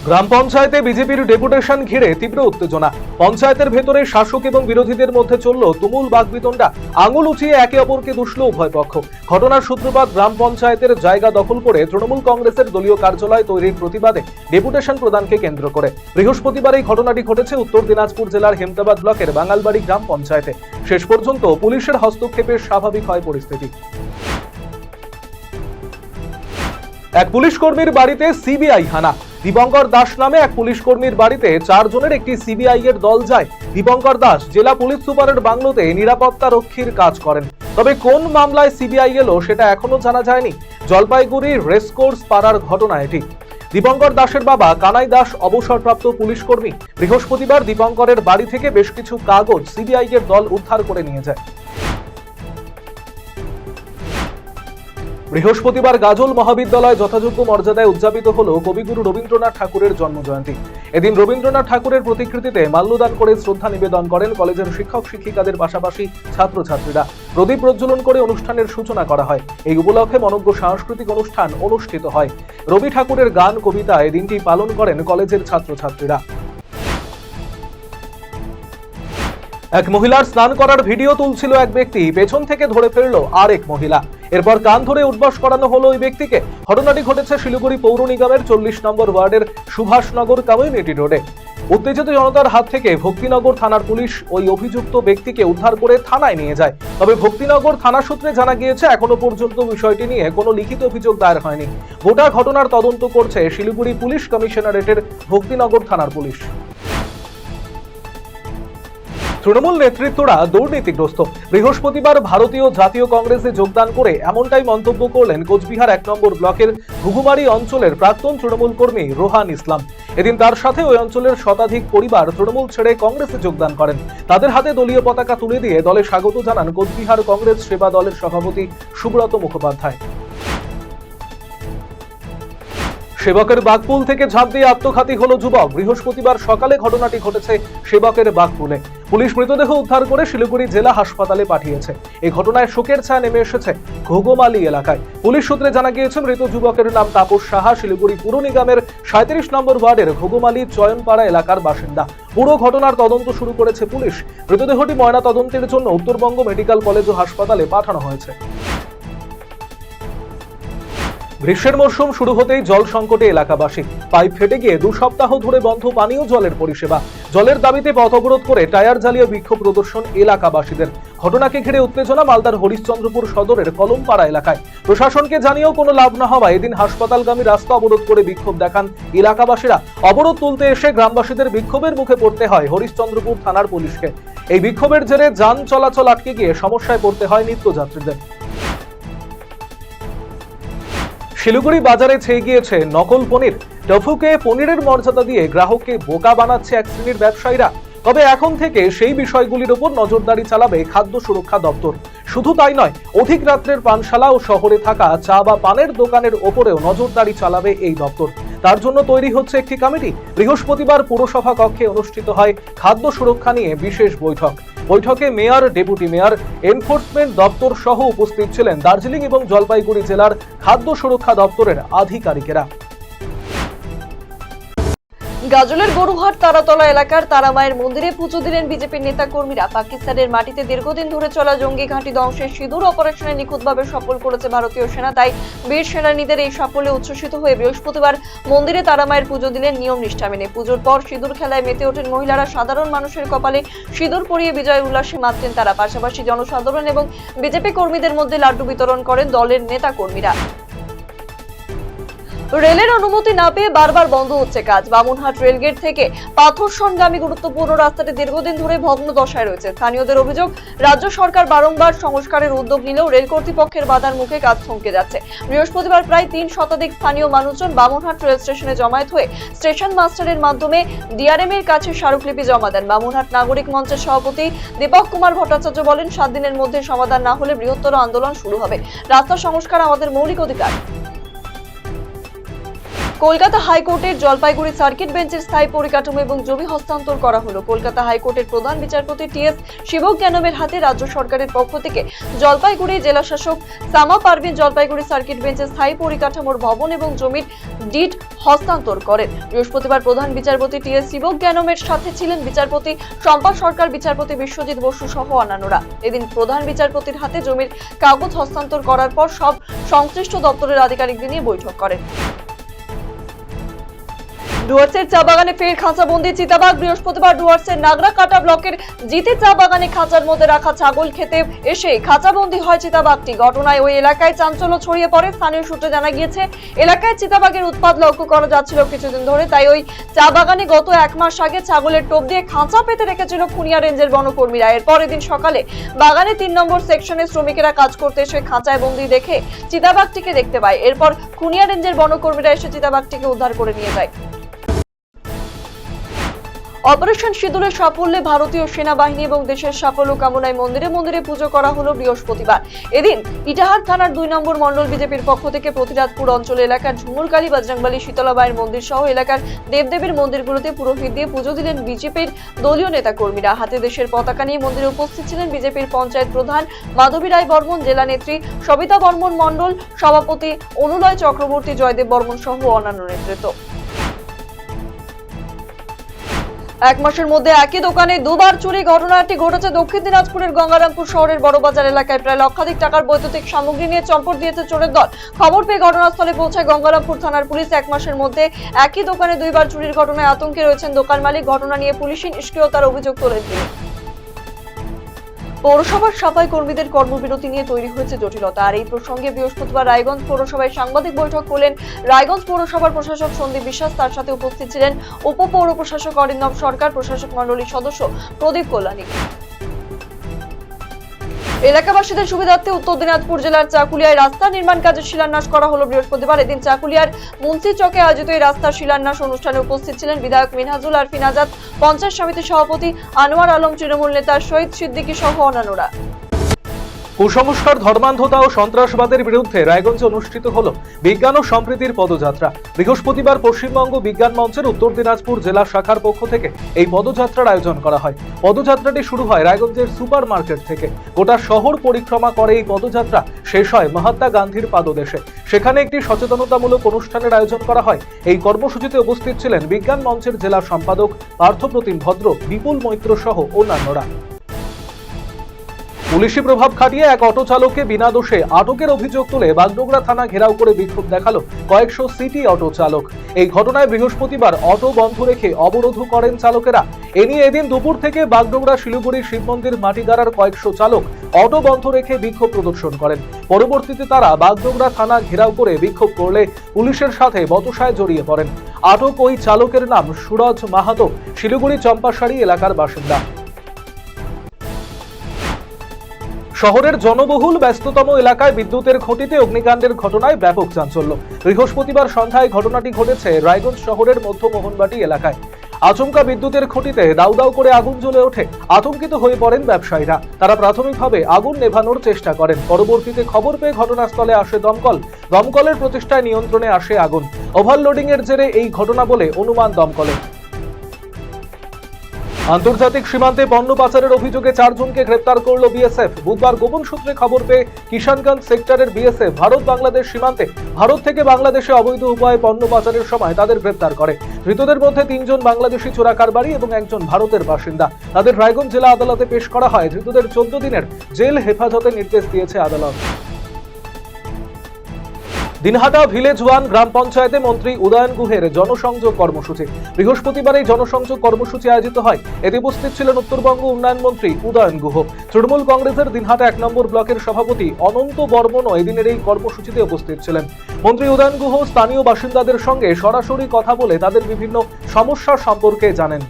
গ্রাম পঞ্চায়েতে বিজেপির ডেপুটেশন ঘিরে তীব্র উত্তেজনা। পঞ্চায়েতের ভেতরে শাসক এবং বিরোধীদের মধ্যে চলল তুমুল বাকবিতণ্ডা। আঙুল উঠিয়ে একে অপরকে দুষল উভয় পক্ষ। ঘটনার সূত্রপাত গ্রাম পঞ্চায়েতের জায়গা দখল করে তৃণমূল কংগ্রেসের দলীয় কার্যালয় তৈরির প্রতিবাদে ডেপুটেশন প্রদানকে কেন্দ্র করে। বৃহস্পতিবার এই ঘটনাটি ঘটেছে উত্তর দিনাজপুর জেলার হেমতাবাদ ব্লকের বাঙালবাড়ি গ্রাম পঞ্চায়েতে। শেষ পর্যন্ত পুলিশের হস্তক্ষেপে স্বাভাবিক হয় পরিস্থিতি। এক পুলিশ কর্মীর বাড়িতে সিবিআই হানা। দীপঙ্কর দাস নামে এক পুলিশ কর্মীর বাড়িতে 4 জনের একটি সিবিআই এর দল যায়। দীপঙ্কর দাস জেলা পুলিশ সুপারের বাংলোতে নিরাপত্তা রক্ষীর কাজ করেন। তবে কোন মামলায় সিবিআই এলো সেটা এখনো জানা যায়নি। জলপাইগুড়ির রেসকোর্স পাড়ার ঘটনা এটি। দীপঙ্কর দাসের বাবা কানাই দাস অবসরপ্রাপ্ত পুলিশ কর্মী। বৃহস্পতিবার দীপঙ্করের বাড়ি থেকে বেশ কিছু কাগজ সিবিআই এর দল উদ্ধার করে নিয়ে যায়। বৃহস্পতিবার গাজল মহাবিদ্যালয় যথাযোগ্য মর্যাদায় উদযাপিত হল কবিগুরু রবীন্দ্রনাথ ঠাকুরের জন্মজয়ন্তী। এদিন রবীন্দ্রনাথ ঠাকুরের প্রতিকৃতিতে মাল্যদান করে শ্রদ্ধা নিবেদন করেন কলেজের শিক্ষক শিক্ষিকাদের পাশাপাশি ছাত্রছাত্রীরা। প্রদীপ প্রজ্বলন করে অনুষ্ঠানের সূচনা করা হয়। এই উপলক্ষে মনোজ্ঞ সাংস্কৃতিক অনুষ্ঠান অনুষ্ঠিত হয়। রবি ঠাকুরের গান কবিতা এই দিনটি পালন করেন কলেজের ছাত্রছাত্রীরা। এক মহিলার স্নান করার ভিডিও তুলছিল এক ব্যক্তি, পেছন থেকে ধরে ফেলল আরেক মহিলা। এরপর কান ধরে উঠবাস করানো হলো ওই ব্যক্তিকে। ঘটনাটি ঘটেছে শিলিগুড়ি পৌর নিগমের 40 নম্বর ওয়ার্ডের সুভাষনগর কমিউনিটি রোডে। উত্তেজিত জনতার হাত থেকে ভক্তিনগর থানার পুলিশ ওই অভিযুক্ত ব্যক্তিকে উদ্ধার করে থানায় নিয়ে যায়। তবে ভক্তিনগর থানা সূত্রে জানা গিয়েছে এখনো পর্যন্ত বিষয়টি নিয়ে কোনো লিখিত অভিযোগ দায়ের হয়নি। গোটা ঘটনার তদন্ত করছে শিলিগুড়ি পুলিশ কমিশনারেটের ভক্তিনগর থানার পুলিশ। তৃণমূল নেতৃত্বরা দুর্নীতিগ্রস্ত। বৃহস্পতিবার ভারতীয় জাতীয় কংগ্রেসে যোগদান করে এমনটাই মন্তব্য করলেন কোচবিহার 1 নম্বর ব্লকের ঘুঘুমারি অঞ্চলের প্রাক্তন তৃণমূল কর্মী রোহান ইসলাম। এদিন তার সাথে ওই অঞ্চলের শতাধিক পরিবার তৃণমূল ছেড়ে কংগ্রেসে যোগদান করেন। তাদের হাতে দলীয় পতাকা তুলে দিয়ে দলে স্বাগত জানান কোচবিহার কংগ্রেস সেবা দলের সভাপতি সুব্রত মুখোপাধ্যায়। সেবকের বাগপুল থেকে ঝাঁপ দিয়ে আত্মঘাতী হলো যুবক। বৃহস্পতিবার সকালে ঘটনাটি ঘটেছে সেবকের বাগপুলে। পুলিশ মৃতদেহ উদ্ধার করে শিলিগুড়ি জেলা হাসপাতালে পাঠিয়েছে। এই ঘটনায় শোকের ছায়া নেমে এসেছে ঘুঘুমালি এলাকায়। পুলিশ সূত্রে জানা গিয়েছে মৃত যুবকের নাম তাপস সাহা, শিলিগুড়ি পুর নিগমের 37 নম্বর ওয়ার্ডের ঘুঘুমালি চয়নপাড়া এলাকার বাসিন্দা। পুরো ঘটনার তদন্ত শুরু করেছে পুলিশ। মৃতদেহটি ময়না তদন্তের জন্য উত্তরবঙ্গ মেডিকেল কলেজ ও হাসপাতালে পাঠানো হয়েছে। গ্রীষ্মের মরশুম শুরু হতেই জল সংকটে এলাকাবাসী। পাইপ ফেটে গিয়ে 2 সপ্তাহ ধরে বন্ধ পানীয় জলের পরিষেবা। জলের দাবিতে পথ অবরোধ করে টায়ার জ্বালিয়ে বিক্ষোভ প্রদর্শন এলাকাবাসীদের। ঘটনাকে ঘিরে উত্তেজনা মালদার হরিশ্চন্দ্রপুর সদরের কলমপাড়া এলাকায়। প্রশাসনকে জানিয়েও কোনো লাভ না হওয়ায় এদিন হাসপাতালগামী রাস্তা অবরোধ করে বিক্ষোভ দেখান এলাকাবাসীরা। অবরোধ তুলতে এসে গ্রামবাসীদের বিক্ষোভের মুখে পড়তে হয় হরিশ্চন্দ্রপুর থানার পুলিশকে। এই বিক্ষোভের জেরে যান চলাচল আটকে গিয়ে সমস্যায় পড়তে হয় নিত্যযাত্রীদের। শিলিগুড়ি বাজারে ছেয়ে গিয়েছে নকল পনির। টফুকে পনিরের মর্যাদা দিয়ে গ্রাহককে বোকা বানাচ্ছে এক শ্রেণীর ব্যবসায়ীরা। তবে এখন থেকে সেই বিষয়গুলির উপর নজরদারি চালাবে খাদ্য সুরক্ষা দপ্তর। শুধু তাই নয়, অধিক রাত্রের পানশালা ও শহরে থাকা চা বা পানের দোকানের ওপরেও নজরদারি চালাবে এই দপ্তর। তার জন্য তৈরি হচ্ছে একটি কমিটি। বৃহস্পতিবার পুরসভা কক্ষে অনুষ্ঠিত হয় খাদ্য সুরক্ষা নিয়ে বিশেষ বৈঠক। বৈঠকে মেয়র, ডেপুটি মেয়র, এনফোর্সমেন্ট দপ্তর সহ উপস্থিত ছিলেন দার্জিলিং এবং জলপাইগুড়ি জেলার খাদ্য সুরক্ষা দপ্তরের আধিকারিকেরা। গাজলের গরুহাট তারাতলা এলাকার তারামায়ের মন্দিরে পুজো দিলেন বিজেপির নেতা কর্মীরা। পাকিস্তানের মাটিতে দীর্ঘদিন ধরে চলা জঙ্গি ঘাঁটি ধ্বংসের সিঁদুর অপারেশনে নিখুঁতভাবে সফল করেছে ভারতীয় সেনা। তাই বীর সেনানীদের এই সাফল্যে উচ্ছ্বসিত হয়ে বৃহস্পতিবার মন্দিরে তারামায়ের পুজো দিলেন নিয়ম নিষ্ঠা মেনে। পুজোর পর সিঁদুর খেলায় মেতে ওঠেন মহিলারা। সাধারণ মানুষের কপালে সিঁদুর পরিয়ে বিজয় উল্লাসে মাতলেন তারা। পাশাপাশি জনসাধারণ এবং বিজেপি কর্মীদের মধ্যে লাড্ডু বিতরণ করেন দলের নেতা কর্মীরা। রেলের অনুমতি না পেয়ে বারবার বন্ধ হচ্ছে কাজ। বামুনহাট রেলগেট থেকে পাথরসনগামী গুরুত্বপূর্ণ রাস্তাটি দীর্ঘদিন ধরে ভগ্ন দশায় রয়েছে। স্থানীয়দের অভিযোগ, রাজ্য সরকার বারংবার সংস্কারের উদ্যোগ নিলেও রেল কর্তৃপক্ষের বাধার মুখে কাজ থমকে যাচ্ছে। বৃহস্পতিবার প্রায় 3 শতাধিক স্থানীয় মানুষজন বামুনহাট রেল স্টেশনে জমায়েত হয়ে স্টেশন মাস্টারের মাধ্যমে ডিআরএম এর কাছে স্মারকলিপি জমা দেন। বামুনহাট নাগরিক মঞ্চের সভাপতি দীপক কুমার ভট্টাচার্য বলেন, 7 দিনের মধ্যে সমাধান না হলে বৃহত্তর আন্দোলন শুরু হবে। রাস্তা সংস্কার আমাদের মৌলিক অধিকার। কলকাতা হাইকোর্টের জলপাইগুড়ি সার্কিট বেঞ্চের স্থায়ী পরিকাঠামো এবং জমি হস্তান্তর করা হলো। কলকাতা হাইকোর্টের প্রধান বিচারপতি টি.এস. শিবজ্ঞানমের হাতে রাজ্য সরকারের পক্ষ থেকে জলপাইগুড়ি জেলা শাসক সামা পারভিন জলপাইগুড়ি সার্কিট বেঞ্চের স্থায়ী পরিকাঠামোর ভবন এবং জমির ডিড হস্তান্তর করেন। বৃহস্পতিবার প্রধান বিচারপতি টি.এস. শিবজ্ঞানমের সাথে ছিলেন বিচারপতি শম্পা সরকার, বিচারপতি বিশ্বজিৎ বসু সহ অন্যান্যরা। এদিন প্রধান বিচারপতির হাতে জমির কাগজ হস্তান্তর করার পর সব সংশ্লিষ্ট দপ্তরের আধিকারিকদের নিয়ে বৈঠক করেন। ডুয়ার্সের চা বাগানে ফের খাঁচাবন্দি চিতাবাঘ। বৃহস্পতিবার ডুয়ার্সের নাগরাকাটা ব্লকের জিতে চা বাগানে খাঁচার মধ্যে রাখা ছাগল খেতে এসে খাঁচাবন্দি হয় চিতাবাঘটি। ঘটনায় ওই এলাকায় চাঞ্চল্য ছড়িয়ে পড়ে। স্থানীয় সূত্রে জানা গিয়েছে, এলাকায় চিতাবাঘের উৎপাত লক্ষ্য করা যাচ্ছিল কিছুদিন ধরে, তাই ওই চা বাগানে গত 1 মাস আগে ছাগলের টোপ দিয়ে খাঁচা পেতে রেখেছিল খুনিয়া রেঞ্জের বনকর্মীরা। এরপর এদিন সকালে বাগানে 3 নম্বর সেকশনে শ্রমিকেরা কাজ করতে এসে খাঁচায় বন্দি দেখে চিতাবাঘটিকে দেখতে পায়। এরপর খুনিয়া রেঞ্জের বনকর্মীরা এসে চিতাবাঘটিকে উদ্ধার করে নিয়ে যায়। অপারেশন সিঁদুরের সাফল্যে ভারতীয় সেনাবাহিনী এবং দেশের সাফল্য কামনায় মন্দিরে মন্দিরে পুজো করা হলো বৃহস্পতিবার। এদিন ইটাহার থানার 2 নম্বর মন্ডল বিজেপির পক্ষ থেকে প্রতিরাজপুর অঞ্চল এলাকার ঝুমুরকালী, বজরংবলী, শীতলাবাইয়ের মন্দির সহ এলাকার দেবদেবীর মন্দিরগুলোতে পুরোহিত দিয়ে পুজো দিলেন বিজেপির দলীয় নেতাকর্মীরা। হাতে দেশের পতাকা নিয়ে মন্দিরে উপস্থিত ছিলেন বিজেপির পঞ্চায়েত প্রধান মাধবী রায় বর্মন, জেলা নেত্রী সবিতা বর্মন, মন্ডল সভাপতি অনুলয় চক্রবর্তী, জয়দেব বর্মন সহ অন্যান্য নেতৃত্ব। 1 মাসের মধ্যে একই দোকানে 2 বার চুরি ঘটনাটি ঘটেছে দক্ষিণ দিনাজপুরের গঙ্গারামপুর শহরের বড়বাজার এলাকায়। প্রায় লক্ষাধিক টাকার বৈদ্যুতিক সামগ্রী নিয়ে চম্পট দিয়েছে চোরের দল। খবর পেয়ে ঘটনাস্থলে পৌঁছায় গঙ্গারামপুর থানার পুলিশ। 1 মাসের মধ্যে একই দোকানে 2 বার চুরির ঘটনায় আতঙ্কে রয়েছেন দোকান মালিক। ঘটনা নিয়ে পুলিশি নিষ্ক্রিয়তার অভিযোগ তোলেন তিনি। পৌরসভার সাফাই কর্মীদের কর্মবিরতি নিয়ে তৈরি হয়েছে জটিলতা। আর এই প্রসঙ্গে বৃহস্পতিবার রায়গঞ্জ পৌরসভায় সাংবাদিক বৈঠক করলেন রায়গঞ্জ পৌরসভার প্রশাসক সন্দীপ বিশ্বাস। তার সাথে উপস্থিত ছিলেন উপপৌর প্রশাসক অরিন্দম সরকার, প্রশাসক মণ্ডলীর সদস্য প্রদীপ কল্যাণী। এলাকাবাসীদের সুবিধার্থে উত্তর দিনাজপুর জেলার চাকুলিয়ায় রাস্তা নির্মাণ কাজের শিলান্যাস করা হলো বৃহস্পতিবার। এদিন চাকুলিয়ার মুন্সি চকে আয়োজিত এই রাস্তার শিলান্যাস অনুষ্ঠানে উপস্থিত ছিলেন বিধায়ক মিনহাজুল আরফিন আজাদ, পঞ্চায়েত সমিতির সভাপতি আনোয়ার আলম, তৃণমূল নেতা শহীদ সিদ্দিকী সহ অন্যান্যরা। কুসংস্কার, ধর্মান্ধতা ও সন্ত্রাসবাদের বিরুদ্ধে রায়গঞ্জে অনুষ্ঠিত হলো বিজ্ঞান ও সম্প্রীতির পদযাত্রা। বৃহস্পতিবার পশ্চিমবঙ্গ বিজ্ঞান মঞ্চের উত্তর দিনাজপুর জেলা শাখার পক্ষ থেকে এই পদযাত্রার আয়োজন করা হয়। পদযাত্রাটি শুরু হয় রায়গঞ্জের সুপার মার্কেট থেকে। গোটা শহর পরিক্রমা করে এই পদযাত্রা শেষ হয় মহাত্মা গান্ধীর পাদদেশে। সেখানে একটি সচেতনতামূলক অনুষ্ঠানের আয়োজন করা হয়। এই কর্মসূচিতে উপস্থিত ছিলেন বিজ্ঞান মঞ্চের জেলা সম্পাদক পার্থপ্রতিম ভদ্র, বিপুল মৈত্র সহ অন্যান্যরা। পুলিশি প্রভাব খাটিয়ে এক অটো চালককে বিনা দোষে আটকের অভিযোগ তুলে বাগডোগরা থানা ঘেরাও করে বিক্ষোভ দেখালো কয়েকশো সিটি অটো চালক। এই ঘটনায় বৃহস্পতিবার অটো বন্ধ রেখে অবরোধ করেন চালকেরা। এ নিয়ে এদিন দুপুর থেকে বাগডোগরা শিলিগুড়ি শিব মন্দির মাটিগাড়ার কয়েকশো চালক অটো বন্ধ রেখে বিক্ষোভ প্রদর্শন করেন। পরবর্তীতে তারা বাগডোগরা থানা ঘেরাও করে বিক্ষোভ করলে পুলিশের সাথে বচসায় জড়িয়ে পড়েন। আটক ওই চালকের নাম সুরজ মাহাতো, শিলিগুড়ি চম্পাশাড়ি এলাকার বাসিন্দা। শহরের জনবহুল ব্যস্ততম এলাকায় বিদ্যুতের খুঁটিতে অগ্নিকাণ্ডের ঘটনায় ব্যাপক চাঞ্চল্য। বৃহস্পতিবার সন্ধ্যায় ঘটনাটি ঘটেছে রায়গঞ্জ শহরের মধ্যমোহনবাটি এলাকায়। আচমকা বিদ্যুতের খুঁটিতে দাউ দাউ করে আগুন জ্বলে ওঠে। আতঙ্কিত হয়ে পড়েন ব্যবসায়ীরা। তারা প্রাথমিকভাবে আগুন নেভানোর চেষ্টা করেন। পরবর্তীতে খবর পেয়ে ঘটনাস্থলে আসে দমকল। দমকলের প্রচেষ্টায় নিয়ন্ত্রণে আসে আগুন। ওভারলোডিং এর জেরে এই ঘটনা বলে অনুমান দমকলের। আন্তর্জাতিক সীমান্তে পণ্য পাচারের অভিযোগে 4 জনকে গ্রেপ্তার করল বিএসএফ। বুধবার গোপন সূত্রে খবর পেয়ে কিষানগঞ্জ সেক্টরের বিএসএফ ভারত বাংলাদেশ সীমান্তে ভারত থেকে বাংলাদেশে অবৈধ উপায়ে পণ্য পাচারের সময় তাদের গ্রেপ্তার করে। ধৃতদের মধ্যে 3 জন বাংলাদেশি চোরা কারবারি এবং 1 জন ভারতের বাসিন্দা। তাদের রায়গঞ্জ জেলা আদালতে পেশ করা হয়। ধৃতদের 14 দিনের জেল হেফাজতে নির্দেশ দিয়েছে আদালত। দিনহাটা ভিলেজ 1 গ্রাম পঞ্চায়েতে মন্ত্রী উদয়ন গুহের জনসংযোগ কর্মসূচি। বৃহস্পতিবার এই জনসংযোগ কর্মসূচি আয়োজিত হয়। এতে উপস্থিত ছিলেন উত্তরবঙ্গ উন্নয়ন মন্ত্রী উদয়ন গুহ। তৃণমূল কংগ্রেসের দিনহাটা 1 নম্বর ব্লকের সভাপতি অনন্ত বর্মনও এদিনের এই কর্মসূচিতে উপস্থিত ছিলেন। মন্ত্রী উদয়ন গুহ স্থানীয় বাসিন্দাদের সঙ্গে সরাসরি কথা বলে তাদের বিভিন্ন সমস্যা সম্পর্কে জানেন।